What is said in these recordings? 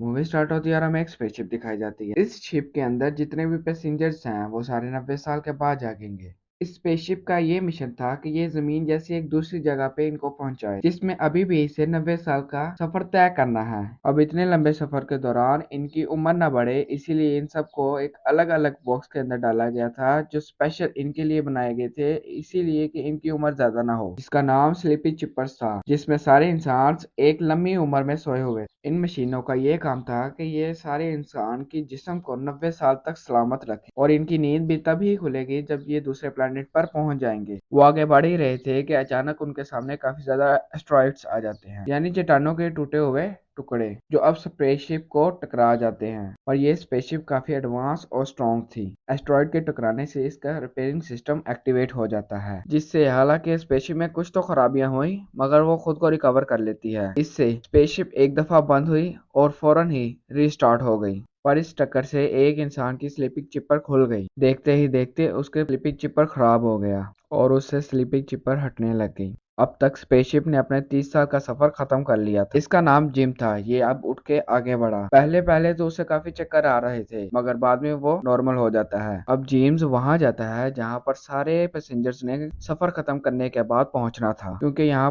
Movie start होती है और हमें एक स्पेसशिप दिखाई जाती है। इस शिप के अंदर जितने भी पैसेंजर्स हैं वो सारे 90 साल के बाद जागेंगे। इस स्पेसशिप का ये मिशन था कि ये जमीन जैसी एक दूसरी जगह पे इनको पहुंचाए, जिसमें अभी भी इसे 90 साल का सफर तय करना है। अब इतने लंबे सफर के दौरान इनकी उम्र न बढ़े, इसीलिए इन सबको एक अलग अलग बॉक्स के अंदर डाला गया था जो स्पेशल इनके लिए बनाए गए थे, इसीलिए कि इनकी उम्र ज्यादा ना हो, जिसका नाम स्लीपी चिपर्स था, जिसमें सारे इंसान एक लंबी उम्र में सोए हुए। इन मशीनों का ये काम था कि ये सारे इंसान की जिस्म को 90 साल तक सलामत रखे, और इनकी नींद भी तभी खुलेगी जब ये दूसरे प्लेनेट पर पहुंच जाएंगे। वो आगे बढ़ ही रहे थे कि अचानक उनके सामने काफी ज्यादा एस्ट्रॉइड्स आ जाते हैं, यानी चट्टानों के टूटे हुए टुकड़े जो अब स्पेसशिप को टकरा जाते हैं। और ये स्पेसशिप काफी एडवांस और स्ट्रॉन्ग थी। एस्ट्रॉइड के टकराने से इसका रिपेयरिंग सिस्टम एक्टिवेट हो जाता है, जिससे हालांकि स्पेसशिप में कुछ तो खराबियां हुई मगर वो खुद को रिकवर कर लेती है। इससे स्पेसशिप एक दफा बंद हुई और फौरन ही रीस्टार्ट हो गई। पर इस टक्कर से एक इंसान की स्लीपिंग चिपर खुल गई। देखते ही देखते उसके स्लीपिंग चिपर खराब हो गया और उससे स्लीपिंग चिपर हटने लग गई। अब तक स्पेसशिप ने अपने 30 साल का सफर खत्म कर लिया था। इसका नाम जिम था। ये अब उठ के आगे बढ़ा। पहले पहले तो उसे काफी चक्कर आ रहे थे मगर बाद में वो नॉर्मल हो जाता है। अब जेम्स वहां जाता है जहां पर सारे पैसेंजर्स ने सफर खत्म करने के बाद पहुंचना था, क्योंकि यहाँ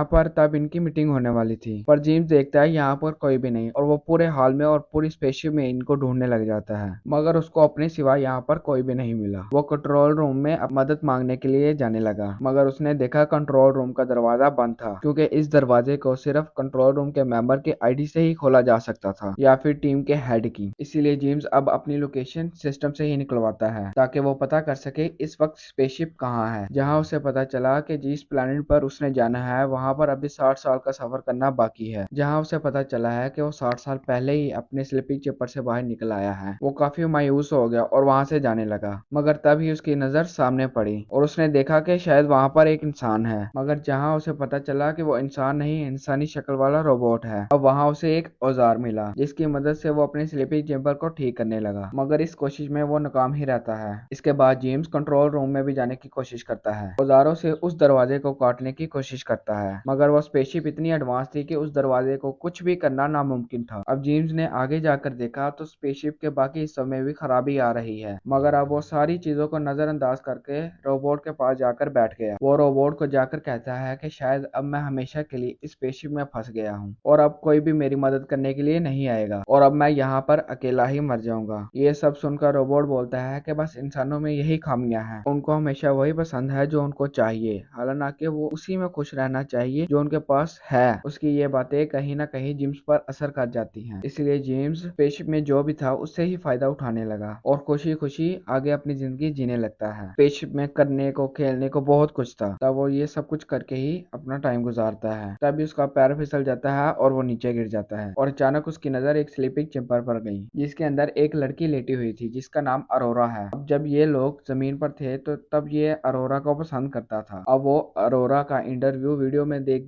पर तब इनकी मीटिंग होने वाली थी। पर जेम्स देखता है यहाँ पर कोई भी नहीं और वो पूरे हॉल में और पूरी स्पेसशिप में इनको ढूंढने लग जाता है, मगर उसको अपने सिवा यहाँ पर कोई भी नहीं मिला। वो कंट्रोल रूम में अब मदद मांगने के लिए जाने लगा, मगर उसने देखा कंट्रोल रूम का दरवाजा बंद था, क्योंकि इस दरवाजे को सिर्फ कंट्रोल रूम के मेंबर के आईडी से ही खोला जा सकता था या फिर टीम के हेड की। इसीलिए जेम्स अब अपनी लोकेशन सिस्टम से ही निकलवाता है ताकि वो पता कर सके इस वक्त स्पेसशिप कहाँ है। जहां उसे पता चला कि जिस प्लेनेट पर उसने जाना है वहां पर अभी 60 साल का सफर करना बाकी है। जहां उसे पता चला है कि वो 60 साल पहले ही अपने स्लीपिंग चेपर से बाहर निकल आया है। वो काफी मायूस हो गया और वहां से जाने लगा, मगर तभी उसकी नजर सामने पड़ी और उसने देखा कि शायद वहां पर एक इंसान है, मगर जहां उसे पता चला कि वो इंसान नहीं, इंसानी शक्ल वाला रोबोट है। अब वहां उसे एक औजार मिला जिसकी मदद से वो अपने स्लीपिंग चेम्बर को ठीक करने लगा, मगर इस कोशिश में वो नाकाम ही रहता है। इसके बाद जेम्स कंट्रोल रूम में भी जाने की कोशिश करता है, औजारों से उस दरवाजे को काटने की कोशिश करता है, मगर वो स्पेसशिप इतनी एडवांस थी कि उस दरवाजे को कुछ भी करना नामुमकिन था। अब जेम्स ने आगे जाकर देखा तो स्पेसशिप के बाकी हिस्सों में भी खराबी आ रही है, मगर अब वो सारी चीजों को नजरअंदाज करके रोबोट के पास जाकर बैठ गया। वो रोबोट को जाकर कहता है कि शायद अब मैं हमेशा के लिए इस स्पेसशिप में फंस गया हूँ और अब कोई भी मेरी मदद करने के लिए नहीं आएगा और अब मैं यहाँ पर अकेला ही मर जाऊंगा। ये सब सुनकर रोबोट बोलता है कि बस इंसानों में यही खामियां हैं, उनको हमेशा वही पसंद है जो उनको चाहिए, हालांकि वो उसी में खुश रहना चाहिए जो उनके पास है। उसकी ये बातें कहीं ना कहीं जेम्स पर असर कर जाती हैं, इसलिए जेम्स स्पेसशिप में जो भी था उससे ही फायदा उठाने लगा और खुशी खुशी आगे अपनी जिंदगी जीने लगता है। स्पेसशिप में करने को खेलने को बहुत कुछ था, तब वो ये सब कुछ करके ही अपना टाइम गुजारता है। तभी उसका पैर फिसल जाता है और वो नीचे गिर जाता है और अचानक उसकी नजर एक स्लीपिंग चेम्बर पर गई जिसके अंदर एक लड़की लेटी हुई थी जिसका नाम अरोरा है। अब जब ये लोग जमीन पर थे तो तब ये अरोरा को पसंद करता था। अब वो अरोरा का इंटरव्यू वीडियो में देख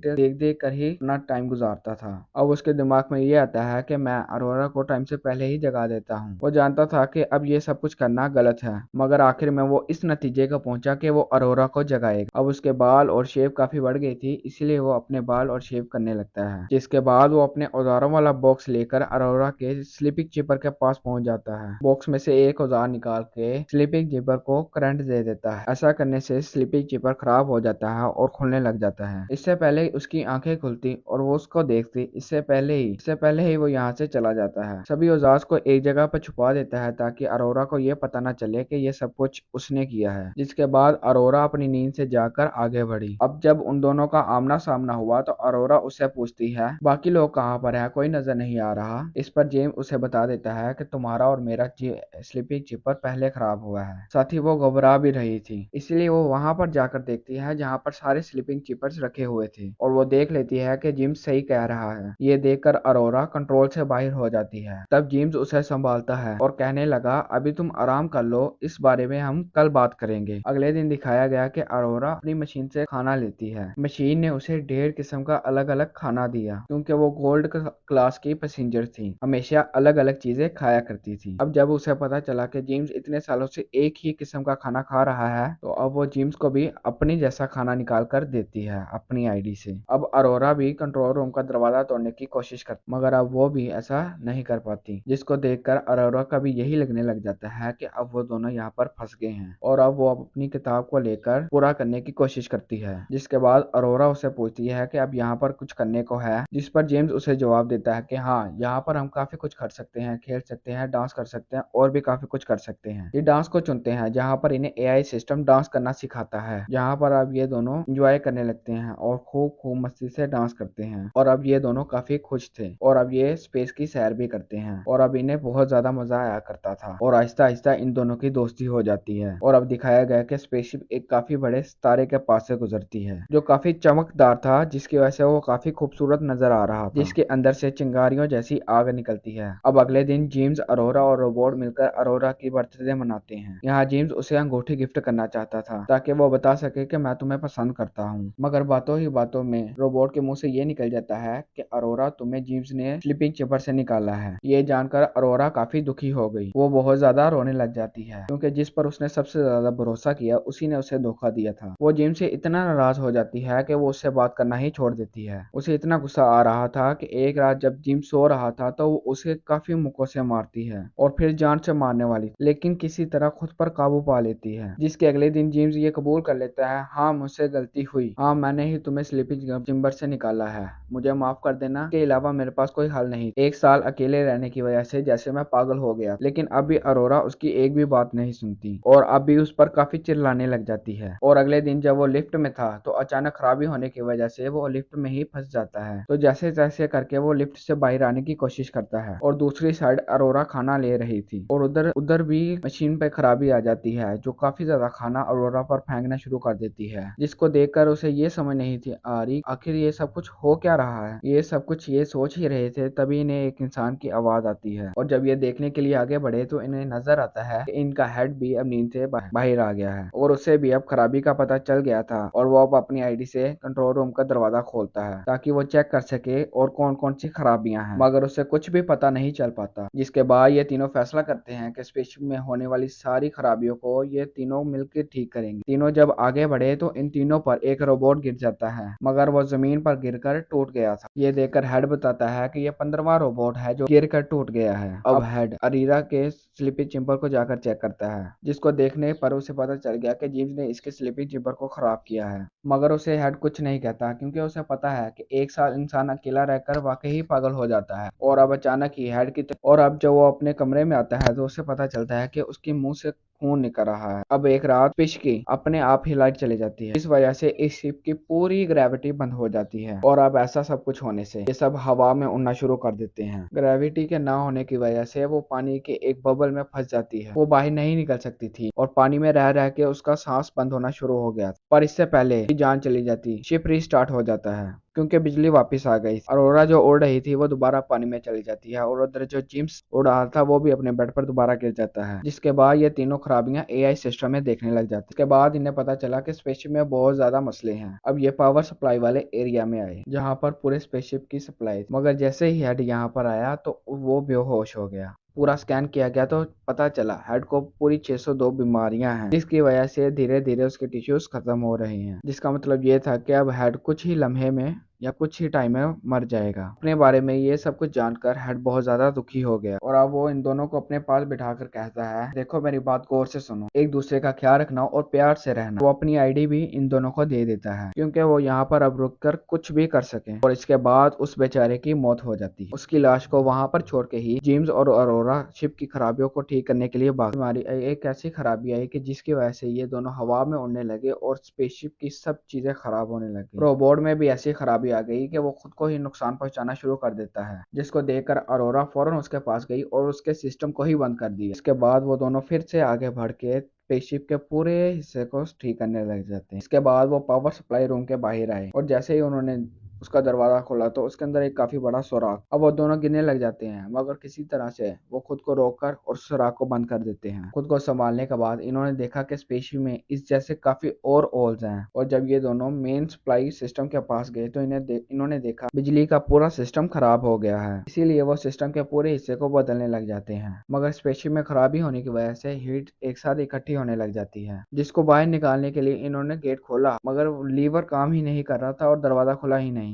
कर ही अपना टाइम गुजारता था। अब उसके दिमाग में ये आता है कि मैं अरोरा को टाइम से पहले ही जगा देता हूँ। वो जानता था कि अब ये सब कुछ करना गलत है, मगर आखिर में वो इस नतीजे का पहुंचा कि वो अरोरा को जगाएगा। अब उसके बाल और शेव काफी बढ़ गई थी, इसलिए वो अपने बाल और शेव करने लगता है, जिसके बाद वो अपने औजारों वाला बॉक्स लेकर अरोरा के स्लीपिंग चेपर के पास पहुंच जाता है। बॉक्स में से एक औजार निकाल के स्लीपिंग चेपर को करंट दे देता है। ऐसा करने से स्लीपिंग चेपर खराब हो जाता है और खुलने लग जाता है। इससे पहले उसकी आंखें खुलती और वो उसको देखती, इससे पहले ही वो यहाँ से चला जाता है। सभी औजार को एक जगह पर छुपा देता है ताकि अरोरा को ये पता न चले कि ये सब कुछ उसने किया है। जिसके बाद अरोरा अपनी नींद से जाकर आगे बढ़ी। अब जब उन दोनों का आमना सामना हुआ तो अरोरा उससे पूछती है बाकी लोग कहाँ पर है, कोई नजर नहीं आ रहा। इस पर जेम्स उसे बता देता है कि तुम्हारा और मेरा स्लीपिंग चेपर पहले खराब हुआ है। साथ ही वो घबरा भी रही थी, इसलिए वो वहां पर जाकर देखती है जहां पर सारे स्लीपिंग चेपर्स रखे हुए थे और वो देख लेती है कि जेम्स सही कह रहा है। ये देखकर अरोरा कंट्रोल से बाहर हो जाती है। तब जेम्स उसे संभालता है और कहने लगा अभी तुम आराम कर लो, इस बारे में हम कल बात करेंगे। अगले दिन दिखाया गया कि अरोरा अपनी मशीन से खाना लेती है। मशीन ने उसे 1.5 किस्म का अलग अलग खाना दिया, क्योंकि वो गोल्ड क्लास की पैसेंजर थी, हमेशा अलग अलग चीजें खाया करती थी। अब जब उसे पता चला कि जेम्स इतने सालों से एक ही किस्म का खाना खा रहा है, तो अब वो जेम्स को भी अपनी जैसा खाना निकाल कर देती है अपनी आईडी से। अब अरोरा भी कंट्रोल रूम का दरवाजा तोड़ने की कोशिश करती, मगर अब वो भी ऐसा नहीं कर पाती, जिसको देखकर अरोरा का भी यही लगने लग जाता है कि अब वो दोनों यहाँ पर फंस गए हैं। और अब वो अपनी किताब को लेकर पूरा करने की कोशिश करती है, जिसके बाद अरोरा उसे पूछती है कि अब यहाँ पर कुछ करने को है, जिस पर जेम्स उसे जवाब देता है कि हाँ, यहाँ पर हम काफी कुछ कर सकते हैं, खेल सकते हैं, डांस कर सकते हैं और भी काफी कुछ कर सकते हैं। ये डांस को चुनते हैं जहाँ पर इन्हें एआई सिस्टम डांस करना सिखाता है, जहाँ पर अब ये दोनों एंजॉय करने लगते हैं और खूब खूब मस्ती से डांस करते हैं। और अब ये दोनों काफी खुश थे और अब ये स्पेस की सैर भी करते हैं और अब इन्हें बहुत ज्यादा मजा आया करता था और आहिस्ता आहिस्ता इन दोनों की दोस्ती हो जाती है। और अब दिखाया गया कि स्पेसशिप एक काफी बड़े तारे के पास से गुजरती है, जो काफी चमकदार था, जिसकी वजह से वो काफी खूबसूरत नजर आ रहा था, जिसके अंदर से चिंगारियों जैसी आग निकलती है। अब अगले दिन जेम्स, अरोरा और रोबोट मिलकर अरोरा की बर्थडे मनाते हैं। यहाँ जेम्स उसे अंगूठी गिफ्ट करना चाहता था ताकि वो बता सके कि मैं तुम्हें पसंद करता हूँ, मगर बातों ही बातों में रोबोट के मुंह से ये निकल जाता है कि अरोरा, तुम्हें जेम्स ने स्लीपिंग चैम्बर से निकाला है। ये जानकर अरोरा काफी दुखी हो गई। वो बहुत ज्यादा रोने लग जाती है, क्योंकि जिस पर उसने सबसे ज्यादा भरोसा किया उसी ने उसे धोखा दिया था। वो जेम्स से इतना नाराज हो जाती है कि वो उससे बात करना ही छोड़ देती है। उसे इतना गुस्सा आ रहा था कि एक रात जब जेम्स सो रहा था तो वो उसे काफी मुक्कों से मारती है और फिर जान से मारने वाली, लेकिन किसी तरह खुद पर काबू पा लेती है। जिसके अगले दिन जेम्स ये कबूल कर लेता है, हाँ, मुझसे गलती हुई, हाँ, मैंने ही तुम्हें स्लीपिंग चैम्बर से निकाला है, मुझे माफ कर देना, के अलावा मेरे पास कोई हल नहीं। 1 साल अकेले रहने की वजह से जैसे मैं पागल हो गया, लेकिन अब भी अरोरा उसकी एक भी बात नहीं सुनती और अब भी उस पर काफी चिल्लाने लग जाती है। और अगले दिन जब वो लिफ्ट में था तो अचानक खराबी होने की वजह से वो लिफ्ट में ही फंस जाता है। तो जैसे तैसे करके वो लिफ्ट से बाहर आने की कोशिश करता है और दूसरी साइड अरोरा खाना ले रही थी और उधर उधर भी मशीन पे खराबी आ जाती है, जो काफी ज्यादा खाना अरोरा पर फेंकना शुरू कर देती है, जिसको देखकर उसे ये समझ नहीं थी आ रही आखिर ये सब कुछ हो क्या रहा है। ये सब कुछ ये सोच ही रहे थे, तभी इन्हें एक इंसान की आवाज आती है और जब ये देखने के लिए आगे बढ़े तो इन्हें नजर आता है कि इनका हेड भी अब नींद से बाहर आ गया है और उसे भी अब खराबी का पता चल गया था और वो अब अपनी आईडी से कंट्रोल रूम का दरवाजा खोलता है ताकि वो चेक कर सके और कौन कौन सी खराबियां हैं, मगर उसे कुछ भी पता नहीं चल पाता। जिसके बाद ये तीनों फैसला करते हैं कि स्पेसशिप में होने वाली सारी खराबियों को ये तीनों मिलकर ठीक करेंगे। तीनों जब आगे बढ़े तो इन तीनों पर एक रोबोट गिर जाता है, मगर वो जमीन पर गिरकर टूट गया था। ये देखकर हेड बताता है कि ये 15वां रोबोट है जो गिरकर टूट गया है। अब हेड अरीरा के स्लीपिंग चैम्बर को जाकर चेक करता है, जिसको देखने पर उसे पता चल गया कि जेम्स ने इसके स्लीपिंग चैम्बर को खराब किया है, मगर उसे हेड कुछ नहीं कहता, क्योंकि उसे पता है कि 1 साल इंसान अकेला रहकर वाकई ही पागल हो जाता है। और अब अचानक ही हेड की और अब जब वो अपने कमरे में आता है तो उसे पता चलता है कि उसके मुंह से खून निकल रहा है। अब एक रात फिश की अपने आप ही लाइट चली जाती है, इस वजह से इस शिप की पूरी ग्रेविटी बंद हो जाती है और अब ऐसा सब कुछ होने से ये सब हवा में उड़ना शुरू कर देते हैं। ग्रेविटी के ना होने की वजह से वो पानी के एक बबल में फंस जाती है। वो बाहर नहीं निकल सकती थी और पानी में रह रह के उसका सांस बंद होना शुरू हो गया, पर इससे पहले जान चली जाती शिप रीस्टार्ट हो जाता है, क्योंकि बिजली वापस आ गई। अरोरा जो उड़ रही थी वो दोबारा पानी में चली जाती है और उधर जो जेम्स उड़ रहा था वो भी अपने बेड पर दोबारा गिर जाता है। जिसके बाद ये तीनों खराबियां एआई सिस्टम में देखने लग जाती है। इसके बाद इन्हें पता चला कि स्पेसशिप में बहुत ज्यादा मसले हैं। अब ये पावर सप्लाई वाले एरिया में आए जहाँ पर पूरे स्पेसशिप की सप्लाई, मगर जैसे ही हेड यहाँ पर आया तो वो बेहोश हो गया। पूरा स्कैन किया गया तो पता चला हेड को पूरी 602 बीमारियां हैं, जिसकी वजह से धीरे धीरे उसके टिश्यूज खत्म हो रहे हैं, जिसका मतलब ये था कि अब हेड कुछ ही लम्हे में या कुछ ही टाइम में मर जाएगा। अपने बारे में ये सब कुछ जानकर हेड बहुत ज्यादा दुखी हो गया और अब वो इन दोनों को अपने पास बिठाकर कहता है, देखो मेरी बात गौर से सुनो, एक दूसरे का ख्याल रखना और प्यार से रहना। वो अपनी आईडी भी इन दोनों को दे देता है, क्योंकि वो यहाँ पर अब रुक कर कुछ भी कर सके। और इसके बाद उस बेचारे की मौत हो जाती है। उसकी लाश को वहां पर छोड़ के ही जेम्स और अरोरा शिप की खराबियों को ठीक करने के लिए भाग। हमारी एक ऐसी खराबी आई कि जिसकी वजह से ये दोनों हवा में उड़ने लगे और स्पेसशिप की सब चीजें खराब होने लगी। रोबोट में भी ऐसी खराबी आ गई कि वो खुद को ही नुकसान पहुंचाना शुरू कर देता है, जिसको देखकर अरोरा फौरन उसके पास गई और उसके सिस्टम को ही बंद कर दिया। इसके बाद वो दोनों फिर से आगे बढ़ के स्पेसशिप के पूरे हिस्से को ठीक करने लग जाते हैं। इसके बाद वो पावर सप्लाई रूम के बाहर आए और जैसे ही उन्होंने उसका दरवाजा खोला तो उसके अंदर एक काफी बड़ा सुराख। अब वो दोनों गिरने लग जाते हैं, मगर किसी तरह से वो खुद को रोककर और सुराख को बंद कर देते हैं। खुद को संभालने के बाद इन्होंने देखा कि स्पेसशिप में इस जैसे काफी और होल्स हैं, और जब ये दोनों मेन सप्लाई सिस्टम के पास गए तो इन्होंने देखा बिजली का पूरा सिस्टम खराब हो गया है। इसीलिए वो सिस्टम के पूरे हिस्से को बदलने लग जाते हैं, मगर स्पेसशिप में खराबी होने की वजह से हीट एक साथ इकट्ठी होने लग जाती है, जिसको बाहर निकालने के लिए इन्होंने गेट खोला, मगर लीवर काम ही नहीं कर रहा था और दरवाजा खुला ही नहीं।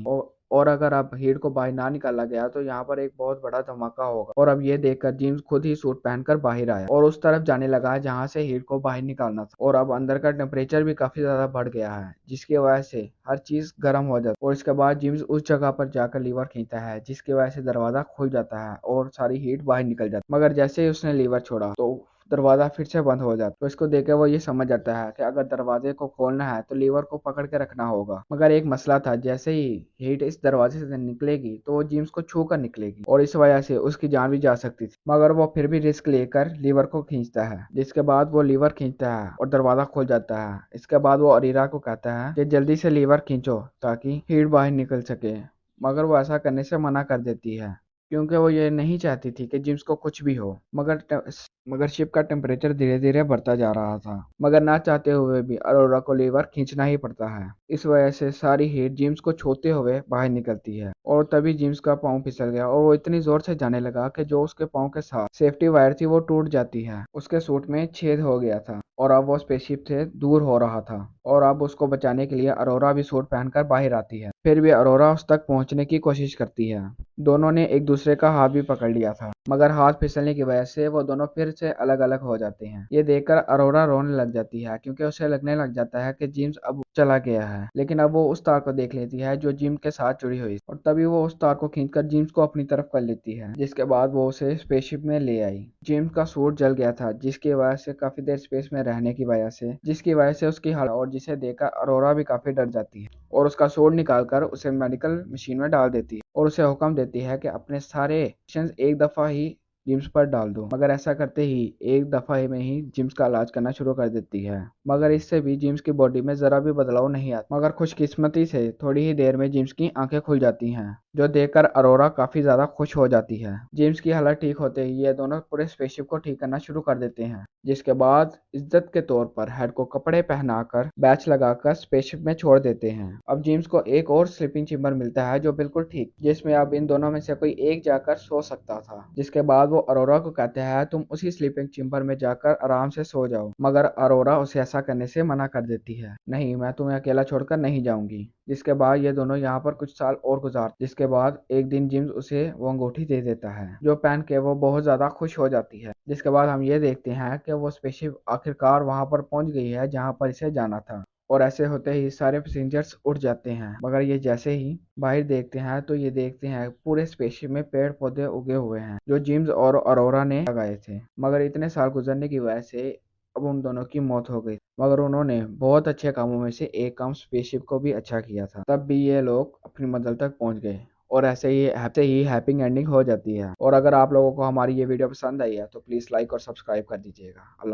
और अगर अब हीट को बाहर ना निकाला गया तो यहाँ पर एक बहुत बड़ा धमाका होगा। और अब ये देखकर जेम्स खुद ही सूट पहनकर बाहर आया और उस तरफ जाने लगा जहाँ से हीट को बाहर निकालना था। और अब अंदर का टेम्परेचर भी काफी ज्यादा बढ़ गया है, जिसकी वजह से हर चीज गर्म हो जाती है। और इसके बाद जेम्स उस जगह पर जाकर लीवर खींचता है, जिसकी वजह से दरवाजा खुल जाता है और सारी हीट बाहर निकल जाती है। मगर जैसे ही उसने लीवर छोड़ा तो दरवाजा फिर से बंद हो जाता। तो इसको देख वो ये समझ जाता है कि अगर दरवाजे को खोलना है तो लीवर को पकड़ के रखना होगा। मगर एक मसला था, जैसे ही हीट इस दरवाजे से निकलेगी तो वो जेम्स को छू कर निकलेगी और इस वजह से उसकी जान भी जा सकती थी। मगर वो फिर भी रिस्क लेकर लीवर को खींचता है, जिसके बाद वो लीवर खींचता है और दरवाजा खुल जाता है। इसके बाद वो अरीरा को कहता है कि जल्दी से लीवर खींचो ताकि हीट बाहर निकल सके, मगर वो ऐसा करने से मना कर देती है क्योंकि वो ये नहीं चाहती थी कि जेम्स को कुछ भी हो। मगर शिप का टेम्परेचर धीरे धीरे बढ़ता जा रहा था, मगर ना चाहते हुए भी अरोरा को लीवर खींचना ही पड़ता है। इस वजह से सारी हीट जेम्स को छूते हुए बाहर निकलती है और तभी जेम्स का पाँव फिसल गया और वो इतनी जोर से जाने लगा कि जो उसके पाँव के साथ सेफ्टी वायर थी वो टूट जाती है। उसके सूट में छेद हो गया था और अब वो स्पेसशिप से दूर हो रहा था। और अब उसको बचाने के लिए अरोरा भी सूट पहनकर बाहर आती है। फिर भी अरोरा उस तक पहुंचने की कोशिश करती है। दोनों ने एक दूसरे का हाथ भी पकड़ लिया था, मगर हाथ फिसलने की वजह से वो दोनों फिर से अलग अलग हो जाते हैं। ये देखकर अरोरा रोने लग जाती है क्योंकि उसे लगने लग जाता है कि जेम्स अब चला गया है। लेकिन अब वो उस तार को देख लेती है जो जेम्स के साथ जुड़ी हुई, और तभी वो उस तार को खींचकर जेम्स को अपनी तरफ कर लेती है, जिसके बाद वो उसे स्पेसशिप में ले आई। जेम्स का सूट जल गया था, जिसकी वजह से काफी देर स्पेस में रहने की वजह से उसकी हालत, और जिसे देखकर अरोरा भी काफी डर जाती है और उसका सूट निकालकर उसे मेडिकल मशीन में डाल देती है और उसे हुक्म देती है कि अपने सारे इंजेक्शन एक दफा ही जिम्स पर डाल दो। मगर ऐसा करते ही एक दफा ही में ही जिम्स का इलाज करना शुरू कर देती है, मगर इससे भी जिम्स की बॉडी में जरा भी बदलाव नहीं आता। मगर खुशकिस्मती से थोड़ी ही देर में जिम्स की आंखें खुल जाती हैं, जो देखकर अरोरा काफी ज्यादा खुश हो जाती है। जेम्स की हालत ठीक होते ही ये दोनों पूरे स्पेसशिप को ठीक करना शुरू कर देते हैं, जिसके बाद इज्जत के तौर पर हेड को कपड़े पहनाकर बैच लगाकर स्पेसशिप में छोड़ देते हैं। अब जेम्स को एक और स्लीपिंग चेम्बर मिलता है जो बिल्कुल ठीक, जिसमें अब इन दोनों में से कोई एक जाकर सो सकता था। जिसके बाद वो अरोरा को कहते हैं तुम उसी स्लीपिंग चेम्बर में जाकर आराम से सो जाओ, मगर अरोरा उसे ऐसा करने से मना कर देती है। नहीं, मैं तुम्हें अकेला छोड़कर नहीं जाऊंगी। जिसके बाद ये दोनों यहाँ पर कुछ साल और गुजार, जिसके बाद एक दिन जिम्स उसे वो अंगूठी दे देता है जो पहन के वो बहुत ज्यादा खुश हो जाती है। जिसके बाद हम ये देखते हैं कि वो स्पेसशिप आखिरकार वहां पर पहुंच गई है जहां पर इसे जाना था। और ऐसे होते ही सारे पैसेंजर्स उठ जाते हैं, मगर ये जैसे ही बाहर देखते हैं तो ये देखते हैं पूरे स्पेसशिप में पेड़ पौधे उगे हुए हैं जो जिम्स और अरोरा ने लगाए थे। मगर इतने साल गुजरने की वजह से अब उन दोनों की मौत हो गई, मगर उन्होंने बहुत अच्छे कामों में से एक काम स्पेसशिप को भी अच्छा किया था। तब भी ये लोग अपनी मंजिल तक पहुंच गए और ऐसे ही हैप्पी एंडिंग हो जाती है। और अगर आप लोगों को हमारी ये वीडियो पसंद आई है तो प्लीज़ लाइक और सब्सक्राइब कर दीजिएगा। अल्लाह।